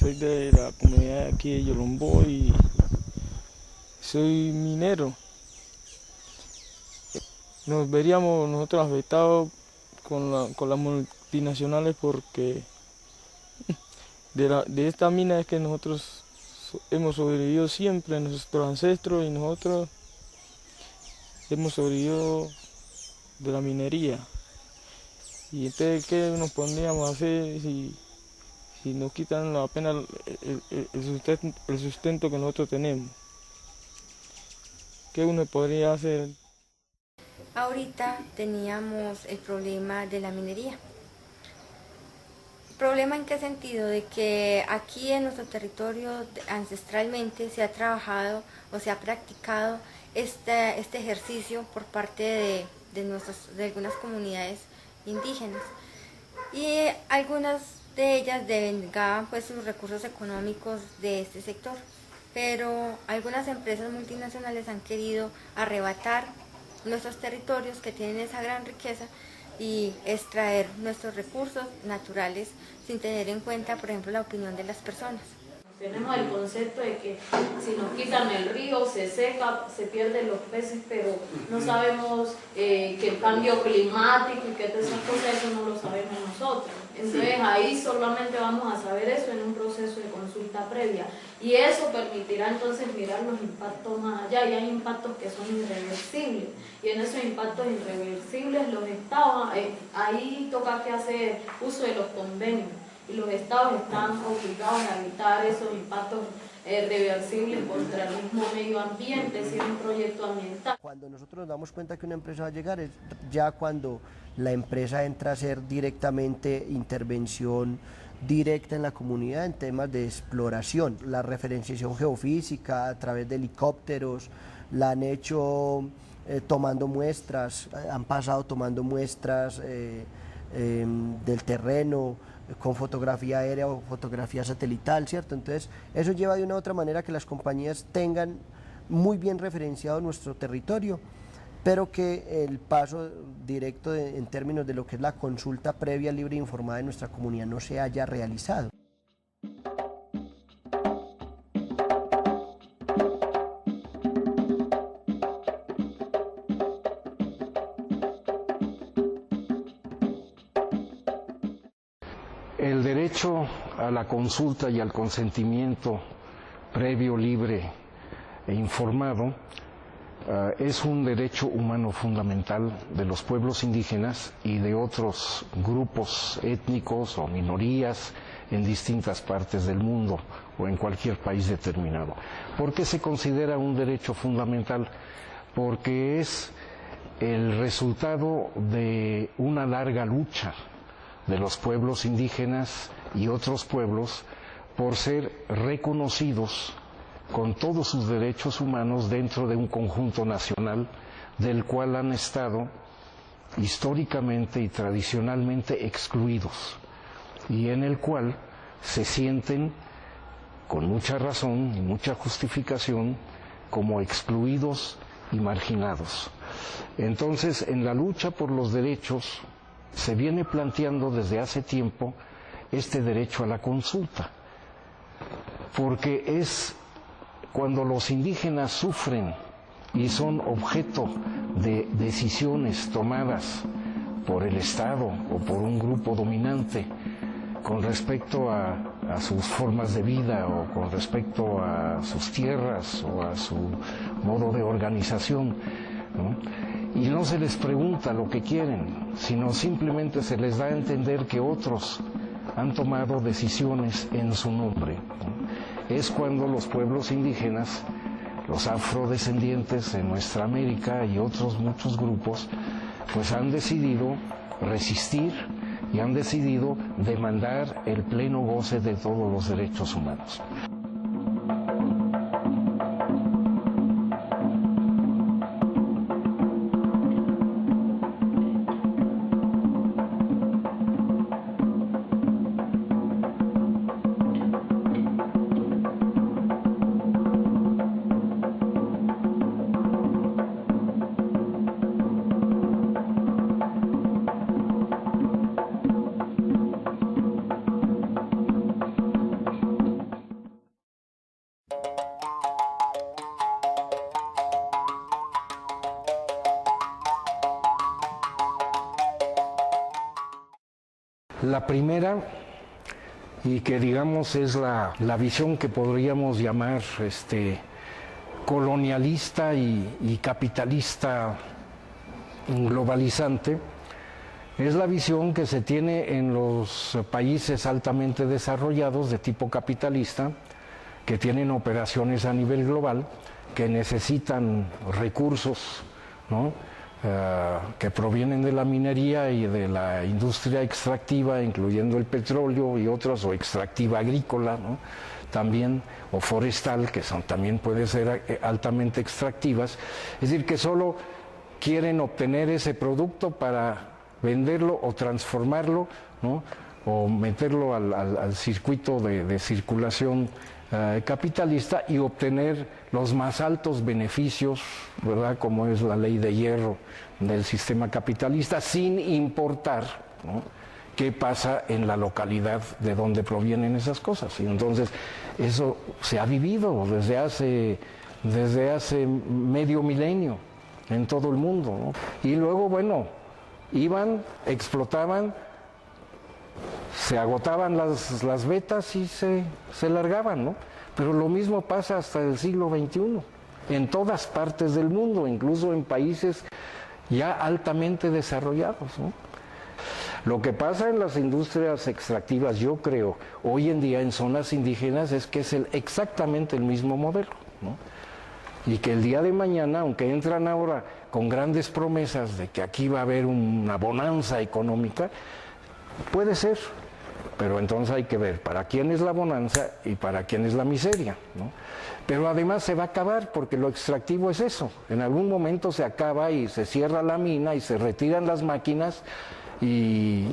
Soy de la comunidad de aquí de Yolombó y soy minero. Nos veríamos nosotros afectados con las multinacionales porque de esta mina es que nosotros hemos sobrevivido siempre, nuestros ancestros y nosotros hemos sobrevivido de la minería. Y entonces, ¿qué nos pondríamos a hacer si nos quitan apenas el sustento que nosotros tenemos? ¿Qué uno podría hacer? Ahorita teníamos el problema de la minería. ¿Problema en qué sentido? De que aquí en nuestro territorio ancestralmente se ha trabajado o se ha practicado este ejercicio por parte de algunas comunidades indígenas. Y algunas de ellas devengaban pues sus recursos económicos de este sector. Pero algunas empresas multinacionales han querido arrebatar nuestros territorios que tienen esa gran riqueza y extraer nuestros recursos naturales sin tener en cuenta, por ejemplo, la opinión de las personas. Tenemos el concepto de que si nos quitan el río, se seca, se pierden los peces, pero no sabemos que el cambio climático y que todas esas cosas, eso no lo sabemos nosotros. Entonces ahí solamente vamos a saber eso en un proceso de consulta previa. Y eso permitirá entonces mirar los impactos más allá. Y hay impactos que son irreversibles. Y en esos impactos irreversibles los estados, ahí toca que hacer uso de los convenios. Y los estados están obligados a evitar esos impactos reversibles contra el mismo medio ambiente, si es un proyecto ambiental. Cuando nosotros nos damos cuenta que una empresa va a llegar es ya cuando la empresa entra a hacer directamente intervención directa en la comunidad en temas de exploración. La referenciación geofísica a través de helicópteros, la han hecho tomando muestras, han pasado tomando muestras del terreno, con fotografía aérea o fotografía satelital, ¿cierto? Entonces, eso lleva de una u otra manera que las compañías tengan muy bien referenciado nuestro territorio, pero que el paso directo en términos de lo que es la consulta previa, libre e informada de nuestra comunidad no se haya realizado. El derecho a la consulta y al consentimiento previo, libre e informado es un derecho humano fundamental de los pueblos indígenas y de otros grupos étnicos o minorías en distintas partes del mundo o en cualquier país determinado. ¿Por qué se considera un derecho fundamental? Porque es el resultado de una larga lucha de los pueblos indígenas y otros pueblos por ser reconocidos con todos sus derechos humanos dentro de un conjunto nacional del cual han estado históricamente y tradicionalmente excluidos y en el cual se sienten con mucha razón y mucha justificación como excluidos y marginados. Entonces, en la lucha por los derechos se viene planteando desde hace tiempo este derecho a la consulta, porque es cuando los indígenas sufren y son objeto de decisiones tomadas por el Estado o por un grupo dominante con respecto a sus formas de vida o con respecto a sus tierras o a su modo de organización, ¿no? Y no se les pregunta lo que quieren, sino simplemente se les da a entender que otros han tomado decisiones en su nombre, ¿no? Es cuando los pueblos indígenas, los afrodescendientes en nuestra América y otros muchos grupos, pues han decidido resistir y han decidido demandar el pleno goce de todos los derechos humanos. La primera, y que digamos es la visión que podríamos llamar colonialista y capitalista globalizante, es la visión que se tiene en los países altamente desarrollados de tipo capitalista, que tienen operaciones a nivel global, que necesitan recursos, ¿no? Que provienen de la minería y de la industria extractiva, incluyendo el petróleo y otras, o extractiva agrícola, ¿no? También, o forestal, que también pueden ser altamente extractivas. Es decir, que solo quieren obtener ese producto para venderlo o transformarlo, ¿no? O meterlo al circuito de circulación capitalista y obtener los más altos beneficios, ¿verdad? Como es la ley de hierro del sistema capitalista, sin importar, ¿no?, qué pasa en la localidad de donde provienen esas cosas. Y entonces eso se ha vivido desde hace medio milenio en todo el mundo, ¿no? Y luego, bueno, iban, explotaban, se agotaban las vetas y se largaban, ¿no? Pero lo mismo pasa hasta el siglo XXI, en todas partes del mundo, incluso en países ya altamente desarrollados, ¿no? Lo que pasa en las industrias extractivas, yo creo, hoy en día en zonas indígenas, es que es exactamente el mismo modelo, ¿no? Y que el día de mañana, aunque entran ahora con grandes promesas de que aquí va a haber una bonanza económica, puede ser, pero entonces hay que ver para quién es la bonanza y para quién es la miseria, ¿no? Pero además se va a acabar, porque lo extractivo es eso, en algún momento se acaba y se cierra la mina y se retiran las máquinas y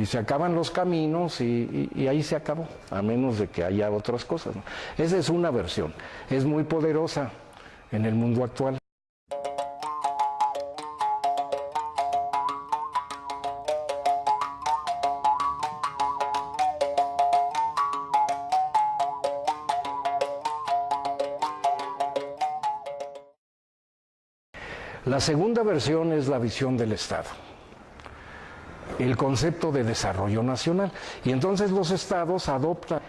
se acaban los caminos y ahí se acabó, a menos de que haya otras cosas, ¿no? Esa es una versión, es muy poderosa en el mundo actual. La segunda versión es la visión del Estado, el concepto de desarrollo nacional. Y entonces los estados adoptan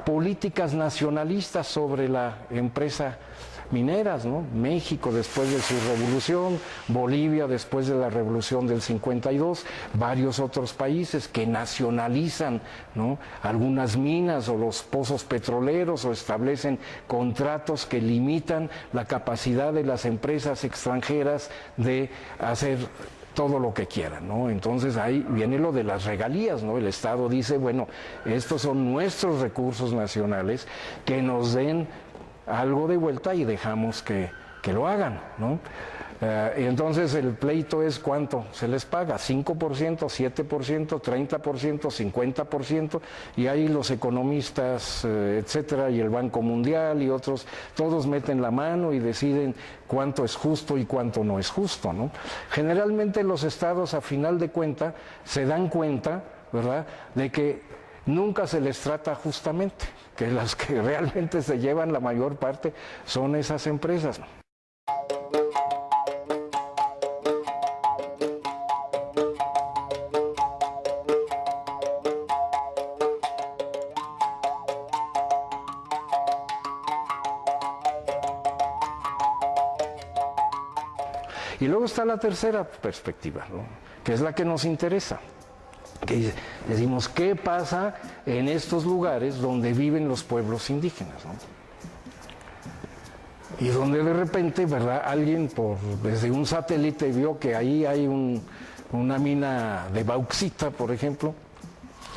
políticas nacionalistas sobre la empresa mineras, ¿no? México después de su revolución, Bolivia después de la revolución del 52, varios otros países que nacionalizan, ¿no?, algunas minas o los pozos petroleros, o establecen contratos que limitan la capacidad de las empresas extranjeras de hacer todo lo que quieran, ¿no? Entonces ahí viene lo de las regalías, ¿no? El Estado dice, bueno, estos son nuestros recursos nacionales, que nos den algo de vuelta y dejamos que lo hagan, ¿no? Y entonces el pleito es cuánto se les paga, 5%, 7%, 30%, 50%, y ahí los economistas, etcétera, y el Banco Mundial y otros, todos meten la mano y deciden cuánto es justo y cuánto no es justo, ¿no? Generalmente los estados, a final de cuentas, se dan cuenta, ¿verdad?, de que nunca se les trata justamente, que las que realmente se llevan la mayor parte son esas empresas. Y luego está la tercera perspectiva, ¿no?, que es la que nos interesa. Que decimos, ¿qué pasa en estos lugares donde viven los pueblos indígenas, ¿no? Y donde de repente, ¿verdad?, alguien desde un satélite vio que ahí hay una mina de bauxita, por ejemplo,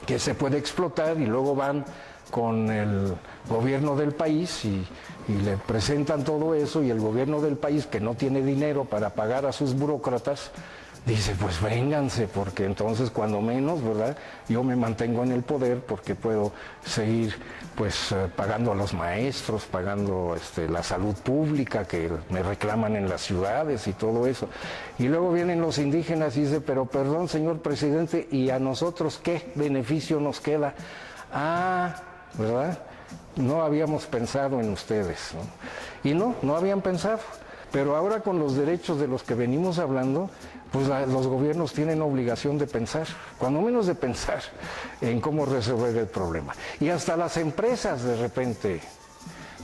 que se puede explotar, y luego van con el gobierno del país y le presentan todo eso, y el gobierno del país, que no tiene dinero para pagar a sus burócratas, dice, pues vénganse, porque entonces cuando menos, ¿verdad?, yo me mantengo en el poder porque puedo seguir pues pagando a los maestros, pagando la salud pública que me reclaman en las ciudades y todo eso. Y luego vienen los indígenas y dicen, pero perdón, señor presidente, ¿y a nosotros qué beneficio nos queda? Ah, ¿verdad?, no habíamos pensado en ustedes, ¿no? Y no habían pensado. Pero ahora, con los derechos de los que venimos hablando, pues los gobiernos tienen obligación de pensar, cuando menos de pensar en cómo resolver el problema. Y hasta las empresas de repente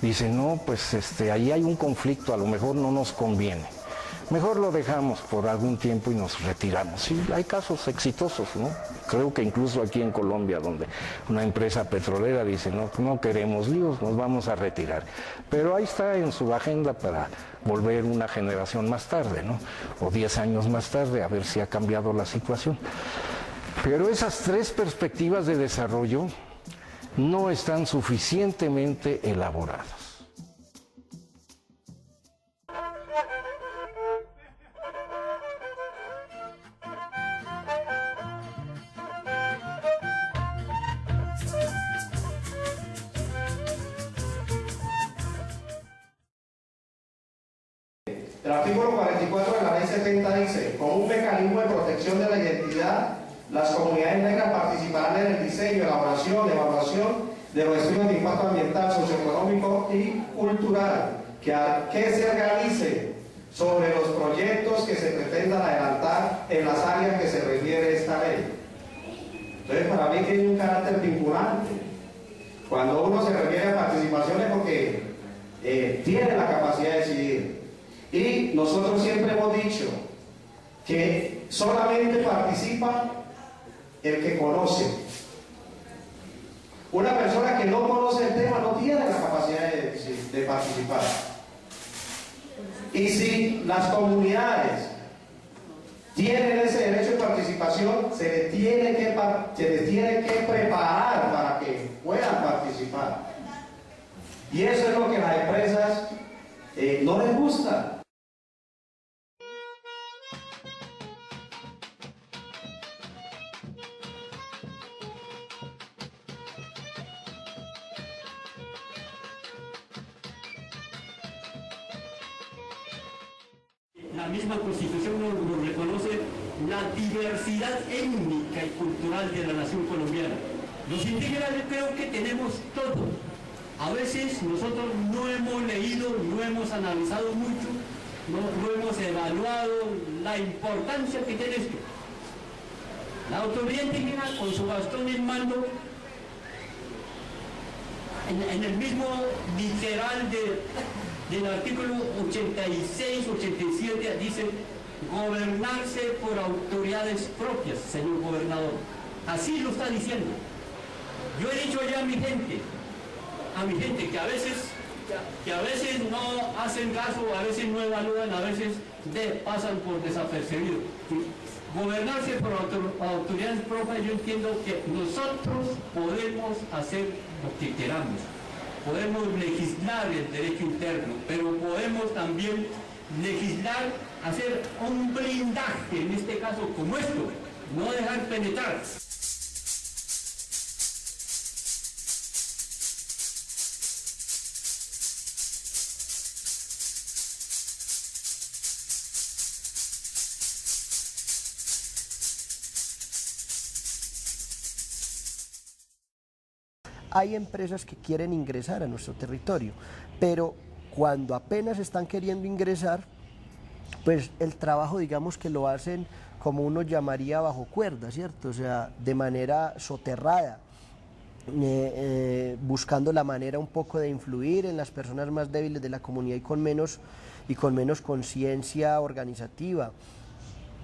dicen, no, pues ahí hay un conflicto, a lo mejor no nos conviene. Mejor lo dejamos por algún tiempo y nos retiramos. Sí, hay casos exitosos, ¿no? Creo que incluso aquí en Colombia, donde una empresa petrolera dice, no queremos líos, nos vamos a retirar. Pero ahí está en su agenda para volver una generación más tarde, ¿no? O 10 años más tarde, a ver si ha cambiado la situación. Pero esas tres perspectivas de desarrollo no están suficientemente elaboradas. El artículo 44 de la Ley 70 dice, como un mecanismo de protección de la identidad, las comunidades negras participarán en el diseño, elaboración, evaluación de los estudios de impacto ambiental, socioeconómico y cultural que se realice sobre los proyectos que se pretendan adelantar en las áreas que se refiere esta ley. Entonces, para mí tiene un carácter vinculante. Cuando uno se refiere a participación es porque tiene la capacidad de decidir. Y nosotros siempre hemos dicho que solamente participa el que conoce. Una persona que no conoce el tema no tiene la capacidad de participar. Y si las comunidades tienen ese derecho de participación, se les tiene que preparar para que puedan participar. Y eso es lo que las empresas no les gusta. La misma Constitución nos reconoce la diversidad étnica y cultural de la nación colombiana. Los indígenas, yo creo que tenemos todo. A veces nosotros no hemos leído, no hemos analizado mucho, no hemos evaluado la importancia que tiene esto. La autoridad indígena, con su bastón en mando, en el mismo literal del artículo 86, 87, dice gobernarse por autoridades propias, señor gobernador. Así lo está diciendo. Yo he dicho ya a mi gente que a veces no hacen caso, a veces no evalúan, a veces pasan por desapercibido. Gobernarse por autoridades propias, yo entiendo que nosotros podemos hacer lo que queramos. Podemos legislar el derecho interno, pero podemos también legislar, hacer un blindaje, en este caso como esto, no dejar penetrar. Hay empresas que quieren ingresar a nuestro territorio, pero cuando apenas están queriendo ingresar, pues el trabajo, digamos que lo hacen como uno llamaría bajo cuerda, ¿cierto? O sea, de manera soterrada, buscando la manera un poco de influir en las personas más débiles de la comunidad y con menos conciencia organizativa.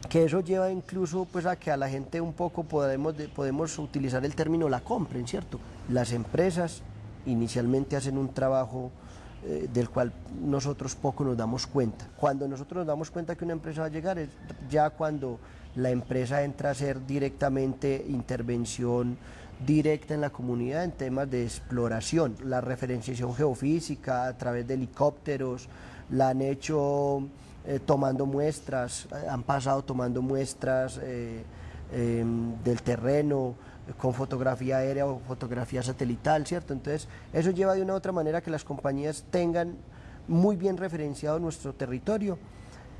Que eso lleva incluso pues a que a la gente un poco podemos utilizar el término la compren, ¿cierto? Las empresas inicialmente hacen un trabajo del cual nosotros poco nos damos cuenta. Cuando nosotros nos damos cuenta que una empresa va a llegar es ya cuando la empresa entra a hacer directamente intervención directa en la comunidad en temas de exploración, la referenciación geofísica a través de helicópteros, la han hecho tomando muestras, han pasado tomando muestras del terreno con fotografía aérea o fotografía satelital, ¿cierto? Entonces eso lleva de una u otra manera que las compañías tengan muy bien referenciado nuestro territorio,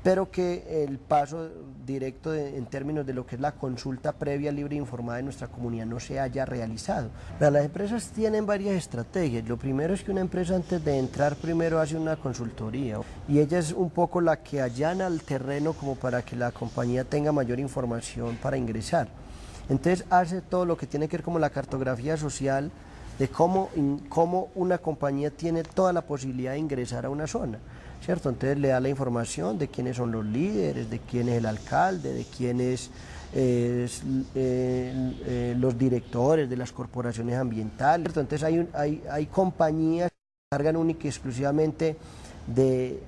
pero que el paso directo en términos de lo que es la consulta previa, libre e informada de nuestra comunidad no se haya realizado. Pero las empresas tienen varias estrategias. Lo primero es que una empresa antes de entrar primero hace una consultoría y ella es un poco la que allana el terreno como para que la compañía tenga mayor información para ingresar. Entonces hace todo lo que tiene que ver como la cartografía social de cómo una compañía tiene toda la posibilidad de ingresar a una zona, ¿cierto? Entonces le da la información de quiénes son los líderes, de quién es el alcalde, de quiénes los directores de las corporaciones ambientales, ¿cierto? Entonces hay compañías que se encargan única y exclusivamente de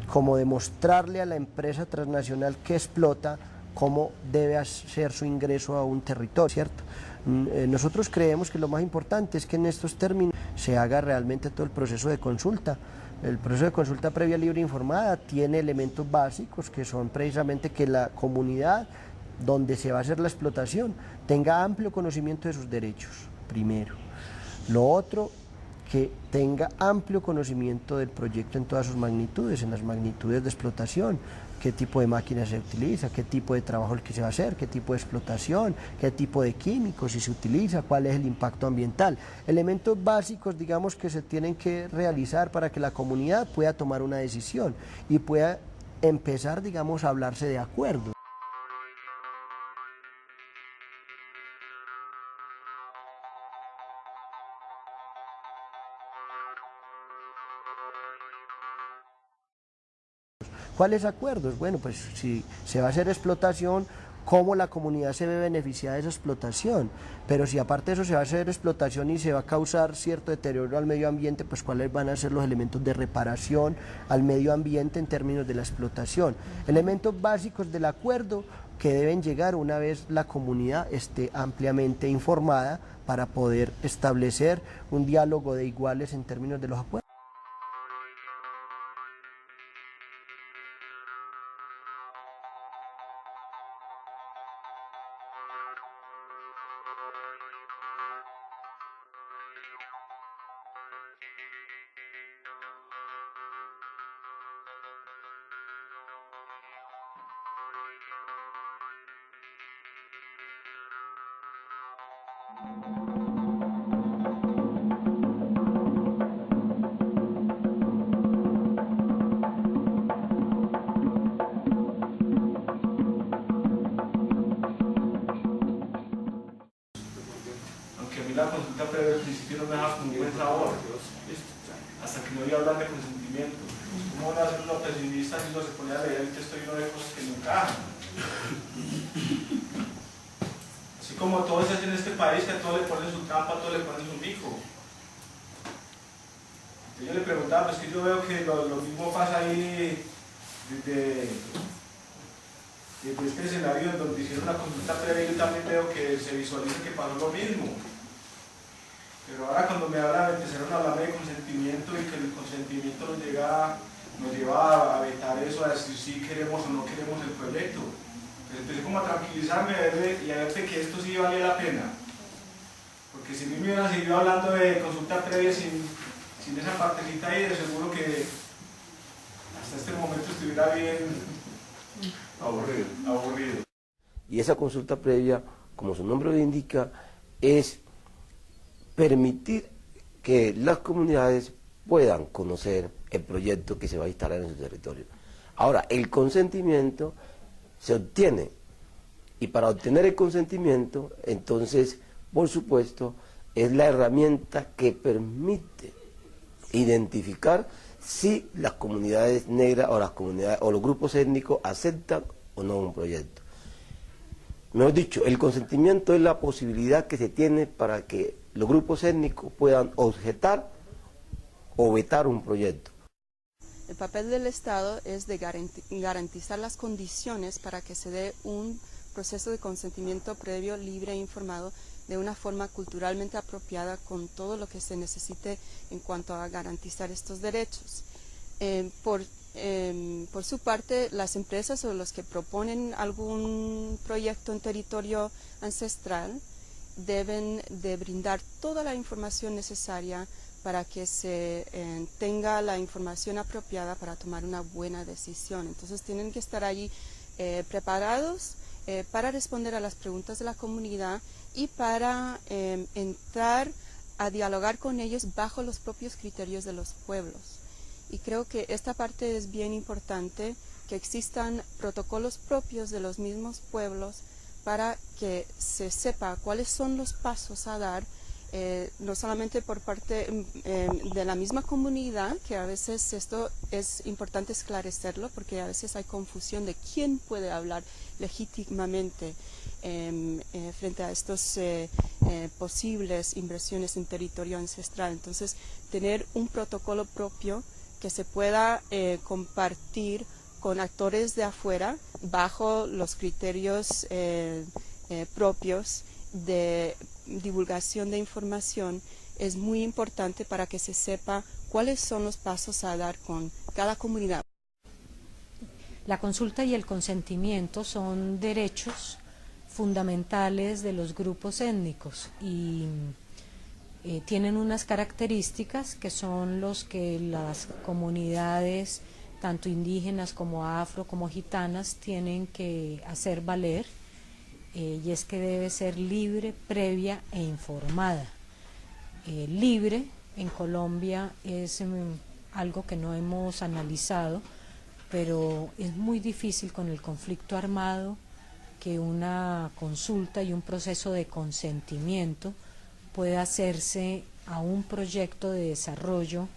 como demostrarle a la empresa transnacional que explota cómo debe hacer su ingreso a un territorio, ¿cierto? Nosotros creemos que lo más importante es que en estos términos se haga realmente todo el proceso de consulta. El proceso de consulta previa, libre e informada tiene elementos básicos que son precisamente que la comunidad donde se va a hacer la explotación tenga amplio conocimiento de sus derechos, primero. Lo otro, que tenga amplio conocimiento del proyecto en todas sus magnitudes, en las magnitudes de explotación, qué tipo de máquina se utiliza, qué tipo de trabajo el que se va a hacer, qué tipo de explotación, qué tipo de químicos si se utiliza, cuál es el impacto ambiental. Elementos básicos, digamos, que se tienen que realizar para que la comunidad pueda tomar una decisión y pueda empezar, digamos, a hablarse de acuerdo. ¿Cuáles acuerdos? Bueno, pues si se va a hacer explotación, ¿cómo la comunidad se ve beneficiada de esa explotación? Pero si aparte de eso se va a hacer explotación y se va a causar cierto deterioro al medio ambiente, pues ¿cuáles van a ser los elementos de reparación al medio ambiente en términos de la explotación? Elementos básicos del acuerdo que deben llegar una vez la comunidad esté ampliamente informada para poder establecer un diálogo de iguales en términos de los acuerdos. Aunque a mí la consulta previa al principio no me dejaba con un buen sabor, hasta que no iba a hablar de consentimiento. ¿Cómo van a ser uno pesimista si uno se pone a leer el texto y uno ve cosas que no encajan? Así como todo se hace en este país, que a todo le ponen su trampa, a todo le ponen su mico. Entonces yo le preguntaba, pues que yo veo que lo mismo pasa ahí desde este escenario en donde hicieron una consulta previa, yo también veo que se visualiza que pasó lo mismo. Pero ahora cuando me empezaron a hablar de consentimiento y que el consentimiento nos llega nos lleva a vetar eso, a decir si queremos o no queremos el proyecto. Pues empecé como a tranquilizarme y a ver de que esto sí valía la pena. Porque si a mí me hubieran seguido hablando de consulta previa sin esa partecita ahí, de seguro que hasta este momento estuviera bien aburrido. Y esa consulta previa, como su nombre lo indica, es permitir que las comunidades puedan conocer el proyecto que se va a instalar en su territorio. Ahora, el consentimiento se obtiene, y para obtener el consentimiento, entonces, por supuesto, es la herramienta que permite identificar si las comunidades negras o las comunidades o los grupos étnicos aceptan o no un proyecto. Mejor dicho, el consentimiento es la posibilidad que se tiene para que los grupos étnicos puedan objetar o vetar un proyecto. El papel del Estado es de garantizar las condiciones para que se dé un proceso de consentimiento previo, libre e informado de una forma culturalmente apropiada con todo lo que se necesite en cuanto a garantizar estos derechos. Por su parte, las empresas o los que proponen algún proyecto en territorio ancestral deben de brindar toda la información necesaria para que se tenga la información apropiada para tomar una buena decisión. Entonces tienen que estar allí preparados para responder a las preguntas de la comunidad y para entrar a dialogar con ellos bajo los propios criterios de los pueblos. Y creo que esta parte es bien importante, que existan protocolos propios de los mismos pueblos para que se sepa cuáles son los pasos a dar, no solamente por parte de la misma comunidad, que a veces esto es importante esclarecerlo, porque a veces hay confusión de quién puede hablar legítimamente frente a estas posibles inversiones en territorio ancestral. Entonces, tener un protocolo propio que se pueda compartir con actores de afuera bajo los criterios propios de divulgación de información es muy importante para que se sepa cuáles son los pasos a dar con cada comunidad. La consulta y el consentimiento son derechos fundamentales de los grupos étnicos y tienen unas características que son los que las comunidades, tanto indígenas como afro, como gitanas, tienen que hacer valer, y es que debe ser libre, previa e informada. Libre en Colombia es algo que no hemos analizado, pero es muy difícil con el conflicto armado que una consulta y un proceso de consentimiento pueda hacerse a un proyecto de desarrollo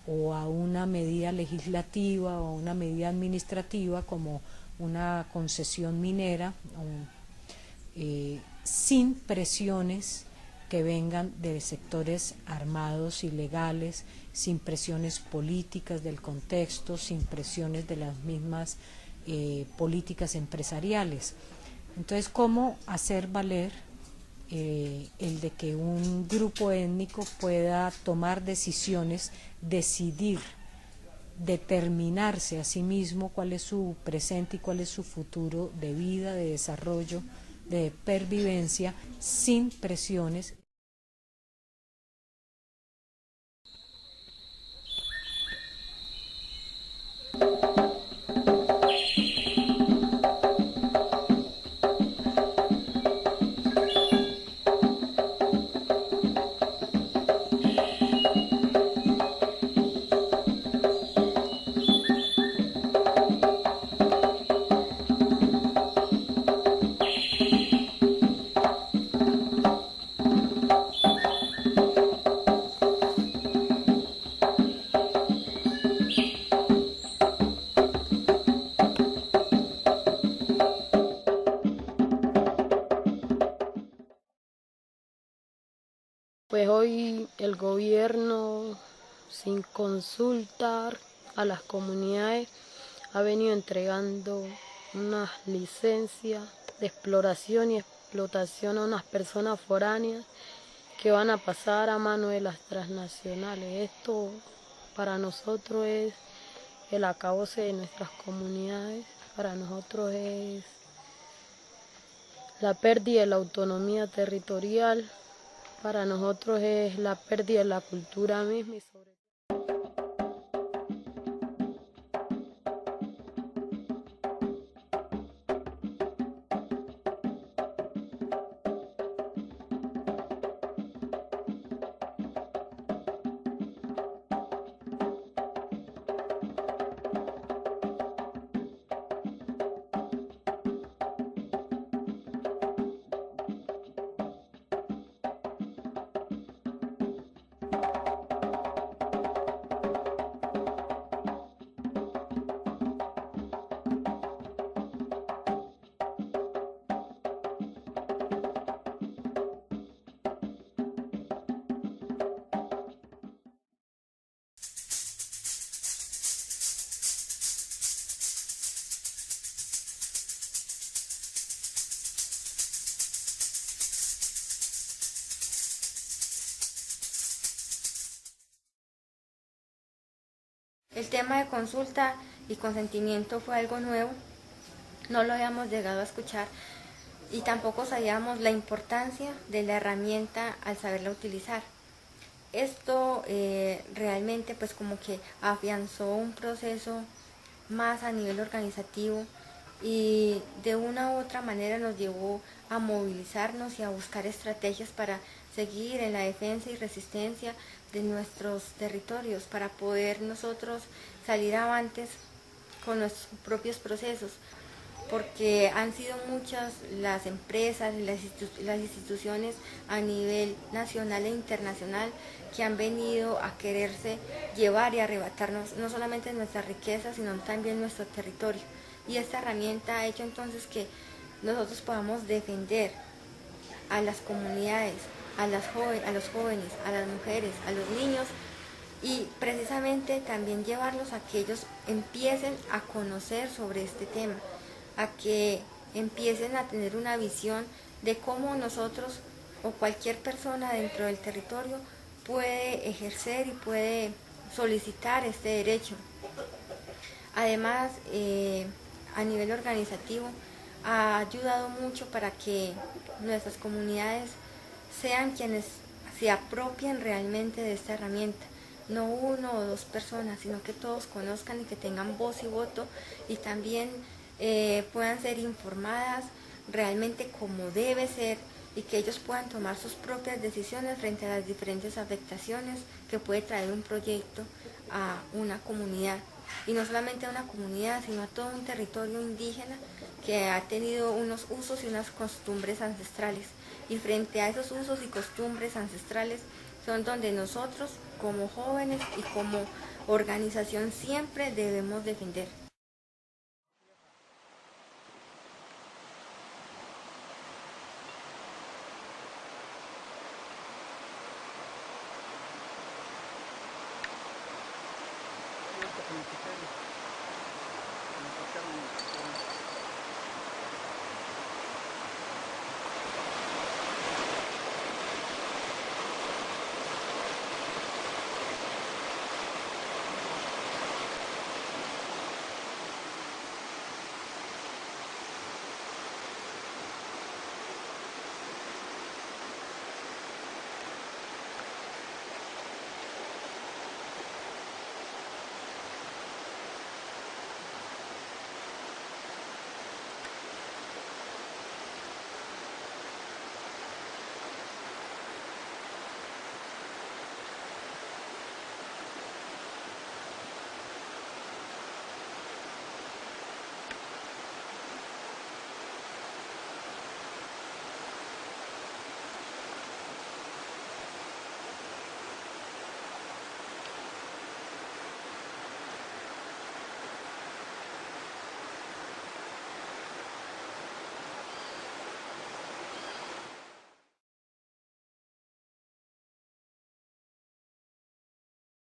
o a una medida legislativa o a una medida administrativa como una concesión minera, sin presiones que vengan de sectores armados ilegales, sin presiones políticas del contexto, sin presiones de las mismas políticas empresariales. Entonces, ¿cómo hacer valer el de que un grupo étnico pueda tomar decisiones, decidir, determinarse a sí mismo cuál es su presente y cuál es su futuro de vida, de desarrollo, de pervivencia, sin presiones? Pues hoy el gobierno, sin consultar a las comunidades, ha venido entregando unas licencias de exploración y explotación a unas personas foráneas que van a pasar a mano de las transnacionales. Esto para nosotros es el acabose de nuestras comunidades para nosotros es la pérdida de la autonomía territorial, para nosotros es la pérdida de la cultura misma y sobre El tema de consulta y consentimiento fue algo nuevo, no lo habíamos llegado a escuchar y tampoco sabíamos la importancia de la herramienta al saberla utilizar. Esto realmente pues como que afianzó un proceso más a nivel organizativo y de una u otra manera nos llevó a movilizarnos y a buscar estrategias para seguir en la defensa y resistencia de nuestros territorios, para poder nosotros salir avantes con nuestros propios procesos, porque han sido muchas las empresas y las instituciones a nivel nacional e internacional que han venido a quererse llevar y arrebatarnos no solamente nuestra riqueza, sino también nuestro territorio. Y esta herramienta ha hecho entonces que nosotros podamos defender a las comunidades, a los jóvenes, a las mujeres, a los niños y precisamente también llevarlos a que ellos empiecen a conocer sobre este tema, a que empiecen a tener una visión de cómo nosotros o cualquier persona dentro del territorio puede ejercer y puede solicitar este derecho. Además, a nivel organizativo, ha ayudado mucho para que nuestras comunidades sean quienes se apropien realmente de esta herramienta. No uno o dos personas, sino que todos conozcan y que tengan voz y voto y también puedan ser informadas realmente como debe ser y que ellos puedan tomar sus propias decisiones frente a las diferentes afectaciones que puede traer un proyecto a una comunidad. Y no solamente a una comunidad, sino a todo un territorio indígena que ha tenido unos usos y unas costumbres ancestrales. Y frente a esos usos y costumbres ancestrales son donde nosotros como jóvenes y como organización siempre debemos defender.